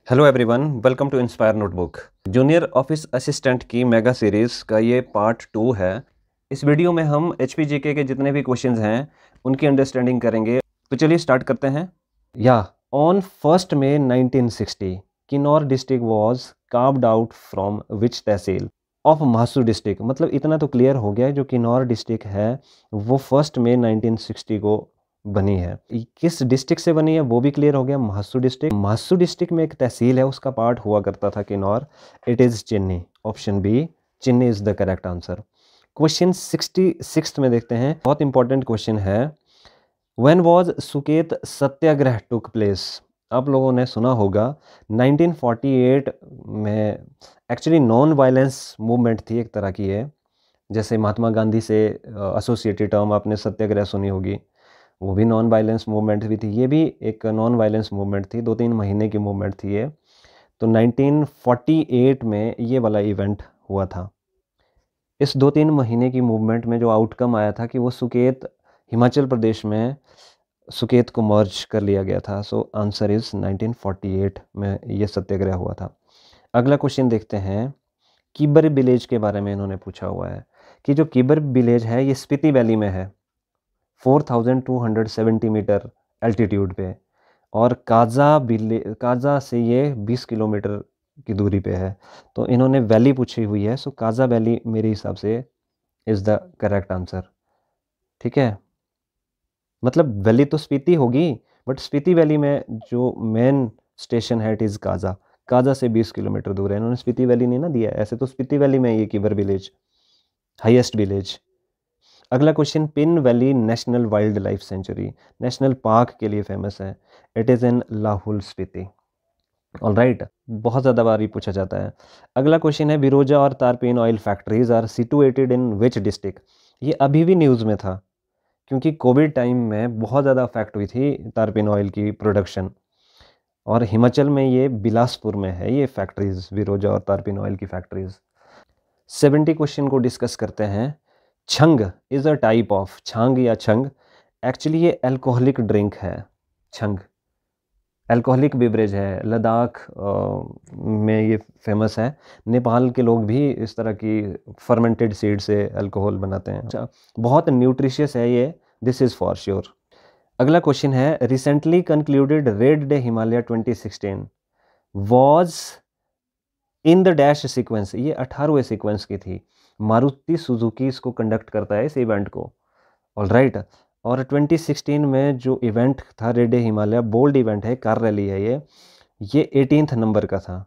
Hello everyone, welcome to Inspire Notebook. Junior office assistant की mega series का ये part 2 है। इस वीडियो में हम HPGK के जितने भी क्वेश्चंस हैं उनकी अंडरस्टैंडिंग करेंगे। तो चलिए स्टार्ट करते हैं। On 1 May 1960 Kinnaur district was carved out from which tehsil of Mahasu district. मतलब इतना तो क्लियर हो गया, जो किन्नौर डिस्ट्रिक्ट है वो 1 मई 1960 को बनी है। किस डिस्ट्रिक्ट से बनी है वो भी क्लियर हो गया, महासू डिस्ट्रिक्ट। महासू डिस्ट्रिक्ट में एक तहसील है, उसका पार्ट हुआ करता था किन्नौर। इट इज़ चिन्नी। ऑप्शन बी, चिन्नी is the correct answer. Question 66 में देखते हैं, बहुत इंपॉर्टेंट क्वेश्चन है। When was Suket Satyagraha took place? आप लोगों ने सुना होगा 1948 में। एक्चुअली नॉन वायलेंस मूवमेंट थी एक तरह की है, जैसे महात्मा गांधी से एसोसिएटेड टर्म आपने सत्याग्रह सुनी होगी, वो भी नॉन वायलेंस मूवमेंट भी थी। ये भी एक नॉन वायलेंस मूवमेंट थी, 2-3 महीने की मूवमेंट थी ये। तो 1948 में ये वाला इवेंट हुआ था। इस 2-3 महीने की मूवमेंट में जो आउटकम आया था कि वो सुकेत, हिमाचल प्रदेश में सुकेत को मर्ज कर लिया गया था। सो आंसर इज़ 1948 में ये सत्याग्रह हुआ था। अगला क्वेश्चन देखते हैं। किबर विलेज के बारे में इन्होंने पूछा हुआ है कि जो किबर विलेज है ये स्पीति वैली में है, 4270 मीटर एल्टीट्यूड पे। और काजा से ये 20 किलोमीटर की दूरी पे है। तो इन्होंने वैली पूछी हुई है, सो काजा वैली मेरे हिसाब से इज़ द करेक्ट आंसर। ठीक है, मतलब वैली तो स्पीति होगी, बट स्पीति वैली में जो मेन स्टेशन है इट इज़ काजा। काजा से 20 किलोमीटर दूर है, इन्होंने स्पीति वैली नहीं ना दिया है। ऐसे तो स्पीति वैली में ये किबर विलेज हाईएस्ट विलेज। अगला question, pin valley national wild life sanctuary, national park के लिए फेमस है। It is in Lahaul Spiti. Alright, बहुत ज़्यादा बार ये पूछा जाता है। अगला क्वेश्चन है, बिरोजा और तारपीन oil factories are situated in which district? ये अभी भी न्यूज़ में था, क्योंकि कोविड टाइम में बहुत ज़्यादा अफेक्ट हुई थी तारपीन ऑयल की प्रोडक्शन। और हिमाचल में ये बिलासपुर में है ये फैक्ट्रीज, बिरोजा और तारपीन ऑयल की फैक्ट्रीज। 70 क्वेश्चन को डिस्कस करते हैं। छंग इज़ अ टाइप ऑफ, छांग या छंग एक्चुअली ये अल्कोहलिक ड्रिंक है। छंग अल्कोहलिक बेवरेज है, लद्दाख में ये फेमस है। नेपाल के लोग भी इस तरह की फर्मेंटेड सीड से अल्कोहल बनाते हैं। अच्छा, बहुत न्यूट्रिशियस है ये, दिस इज़ फॉर श्योर। अगला क्वेश्चन है, recently concluded red de Himalaya 2016 was in the dash sequence. ये 18वें सीक्वेंस की थी। मारुति सुजुकी इसको कंडक्ट करता है इस इवेंट को। ऑलराइट, और 2016 में जो इवेंट था raid de Himalaya, bold event है, कार रैली है ये 18th नंबर का था।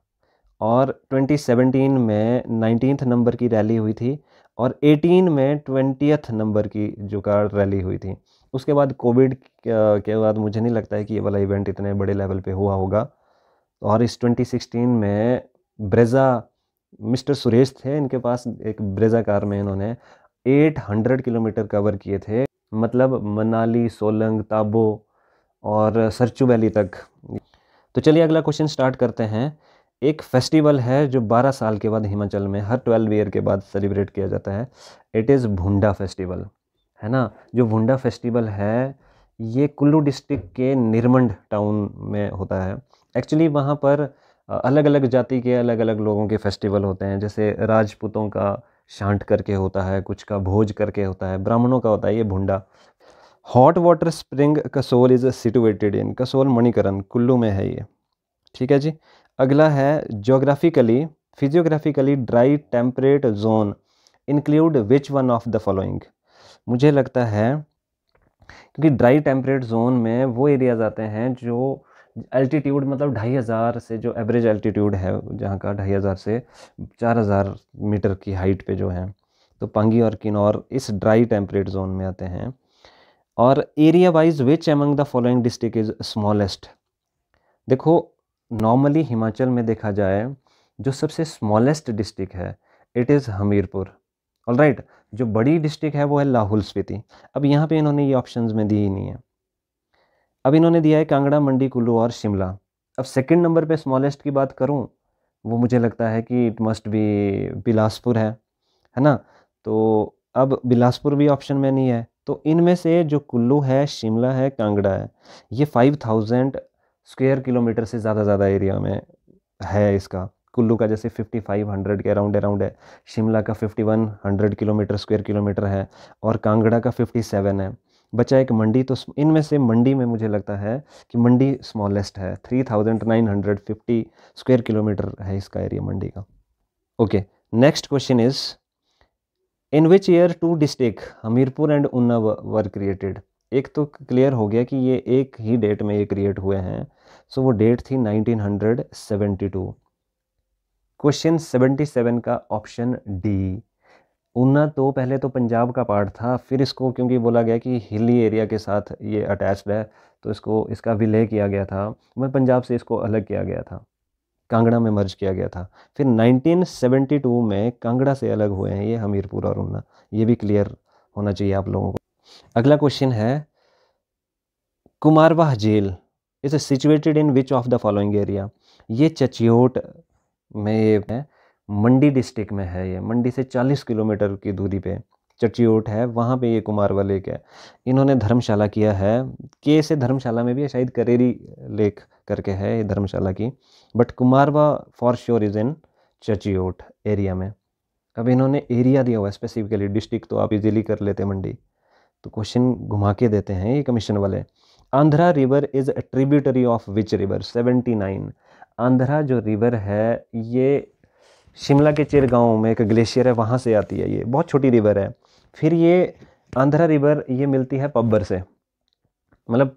और 2017 में 19th नंबर की रैली हुई थी, और 18 में 20th नंबर की जो कार रैली हुई थी। उसके बाद कोविड के बाद मुझे नहीं लगता है कि ये वाला इवेंट इतने बड़े लेवल पे हुआ होगा। और इस 2016 में ब्रेजा, मिस्टर सुरेश थे, इनके पास एक ब्रेजा कार में इन्होंने 800 किलोमीटर कवर किए थे, मतलब मनाली, सोलंग, ताबो और सरचू वैली तक। तो चलिए अगला क्वेश्चन स्टार्ट करते हैं। एक फेस्टिवल है जो 12 साल के बाद हिमाचल में हर 12 ईयर के बाद सेलिब्रेट किया जाता है। इट इज़ भुंडा फेस्टिवल, है ना। जो भुंडा फेस्टिवल है ये कुल्लू डिस्ट्रिक्ट के निरमंड टाउन में होता है। एक्चुअली वहाँ पर अलग अलग जाति के अलग अलग लोगों के फेस्टिवल होते हैं। जैसे राजपूतों का शांट करके होता है, कुछ का भोज करके होता है, ब्राह्मणों का होता है ये Bhunda. Hot water spring Kasol is situated in, Kasol Manikaran Kullu में है ये। ठीक है जी। अगला है, geographically physiographically dry temperate zone include which one of the following? मुझे लगता है क्योंकि ड्राई टेम्परेट जोन में वो एरियाज आते हैं जो एल्टीट्यूड, मतलब 2500 से जो एवरेज एल्टीट्यूड है जहाँ का 2500 से 4000 मीटर की हाइट पे जो है, तो पांगी और किन्नौर इस ड्राई टेम्परेट जोन में आते हैं। और area wise which among the following district is smallest? देखो, नॉर्मली हिमाचल में देखा जाए जो सबसे स्मॉलेस्ट डिस्ट्रिक्ट है इट इज़ हमीरपुर। ऑलराइट, जो बड़ी डिस्ट्रिक्ट है वो है लाहौल स्पीति। अब यहाँ पे इन्होंने ये ऑप्शंस में दी ही नहीं है। अब इन्होंने दिया है कांगड़ा, मंडी, कुल्लू और शिमला। अब सेकंड नंबर पे स्मॉलेस्ट की बात करूँ, वो मुझे लगता है कि इट मस्ट बी बिलासपुर है ना। तो अब बिलासपुर भी ऑप्शन में नहीं है, तो इनमें से जो कुल्लू है, शिमला है, कांगड़ा है, ये 5000 स्क्वायर किलोमीटर से ज़्यादा एरिया में है इसका। कुल्लू का जैसे 5500 के अराउंड है, शिमला का 5100 किलोमीटर स्क्वायर किलोमीटर है, और कांगड़ा का 57 है। बचा एक मंडी, तो इनमें से मंडी में मुझे लगता है कि मंडी स्मॉलेस्ट है, 3950 स्क्वायर किलोमीटर है इसका एरिया मंडी का। Okay, next question is in which year two district Hamirpur and Una were created. एक तो क्लियर हो गया कि ये एक ही डेट में ये क्रिएट हुए हैं, सो वो डेट थी 1972। क्वेश्चन 77 का ऑप्शन डी। ऊना तो पहले तो पंजाब का पार्ट था, फिर इसको क्योंकि बोला गया कि हिली एरिया के साथ ये अटैच्ड है, तो इसको इसका विलय किया गया था, मतलब पंजाब से इसको अलग किया गया था, कांगड़ा में मर्ज किया गया था। फिर 1972 में कांगड़ा से अलग हुए हैं ये हमीरपुर और ऊना, ये भी क्लियर होना चाहिए आप लोगों को। अगला क्वेश्चन है Kumarwah jail is situated in which of the following area. ये चचियोट में ये है, मंडी डिस्ट्रिक्ट में है, ये मंडी से 40 किलोमीटर की दूरी पे चचियोट है, वहाँ पे ये कुमारवाह लेक है। इन्होंने धर्मशाला किया है, के से धर्मशाला में भी है, शायद करेरी लेक करके है ये धर्मशाला की, but Kumarwah for sure is in Chachyot area में। अब इन्होंने एरिया दिया हुआ है स्पेसिफिकली, डिस्ट्रिक्ट तो आप इजीली कर लेते मंडी, तो क्वेश्चन घुमा के देते हैं ये कमीशन वाले। Andhra river is a tributary of which river 79। Andhra जो रिवर है ये शिमला के चिरगांव में एक ग्लेशियर है, वहाँ से आती है, ये बहुत छोटी रिवर है। फिर ये आंध्रा रिवर ये मिलती है पब्बर से, मतलब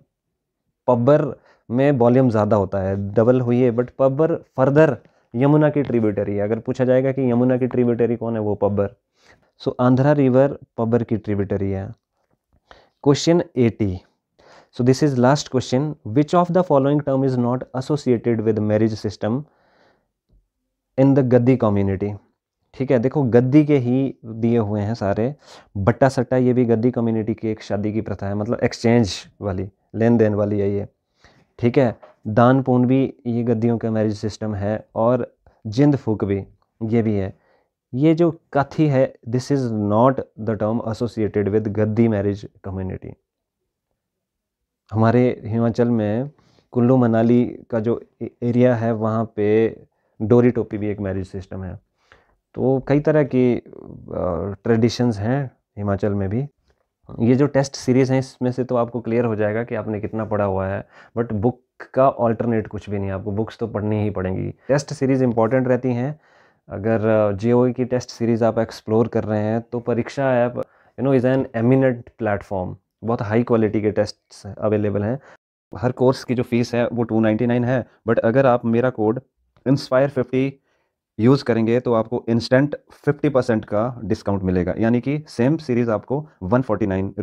पब्बर में वॉल्यूम ज़्यादा होता है, डबल हुई है, बट पब्बर फर्दर यमुना की ट्रिब्यूटरी है। अगर पूछा जाएगा कि यमुना की ट्रिब्यूटरी कौन है, वो पब्बर। सो आंध्रा रिवर पब्बर की ट्रिब्यूटरी है। Question 80, so this is last question, which of the following term is not associated with marriage system in the Gaddi community। ठीक है, देखो गद्दी के ही दिए हुए हैं सारे, बट्टा सट्टा ये भी गद्दी कम्युनिटी की एक शादी की प्रथा है, मतलब एक्सचेंज वाली, लेन देन वाली है ये। ठीक है, दान पुण्य भी ये गद्दियों का मैरिज सिस्टम है, और जिंद फूक भी ये भी है। ये जो काथी है, this is not the term associated with Gaddi marriage community. हमारे हिमाचल में कुल्लू मनाली का जो एरिया है, वहाँ पे डोरी टोपी भी एक मैरिज सिस्टम है। तो कई तरह की ट्रेडिशंस हैं हिमाचल में भी। ये जो टेस्ट सीरीज़ हैं इसमें से तो आपको क्लियर हो जाएगा कि आपने कितना पढ़ा हुआ है, बट बुक का ऑल्टरनेट कुछ भी नहीं है, आपको बुक्स तो पढ़नी ही पड़ेंगी। टेस्ट सीरीज़ इंपॉर्टेंट रहती हैं। अगर जेओई की टेस्ट सीरीज़ आप एक्सप्लोर कर रहे हैं तो परीक्षा app is an eminent platform, बहुत हाई क्वालिटी के टेस्ट अवेलेबल हैं। हर कोर्स की जो फीस है वो 299 है, बट अगर आप मेरा कोड inspire50 यूज़ करेंगे तो आपको इंस्टेंट 50% का डिस्काउंट मिलेगा, यानी कि सेम सीरीज़ आपको 149